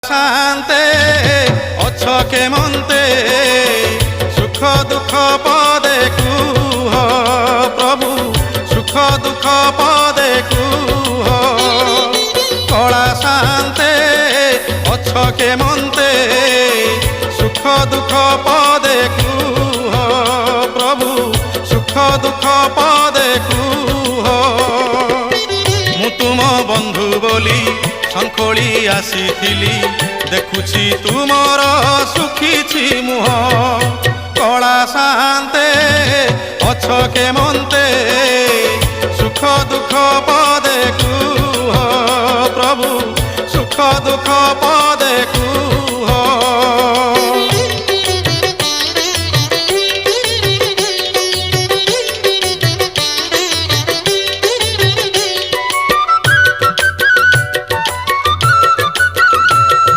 শান্তে অছ কেমন্তে সুখ দুঃখ পদে কুহ প্রভু সুখ দুঃখ পদে কুহ কলা শান্তে অছ কেমন্তে সুখ দুঃখ পদে কুহ প্রভু সুখ দুঃখ পদে কুহ মু তুম বন্ধু বলি শঙ্খলি আসিছিলি দেখুছি তুমর সুখিছি মুহ কলা শান্তে অছ কেমন্তে সুখ দুঃখ পদে কুহ প্রভু সুখ দুঃখ পদে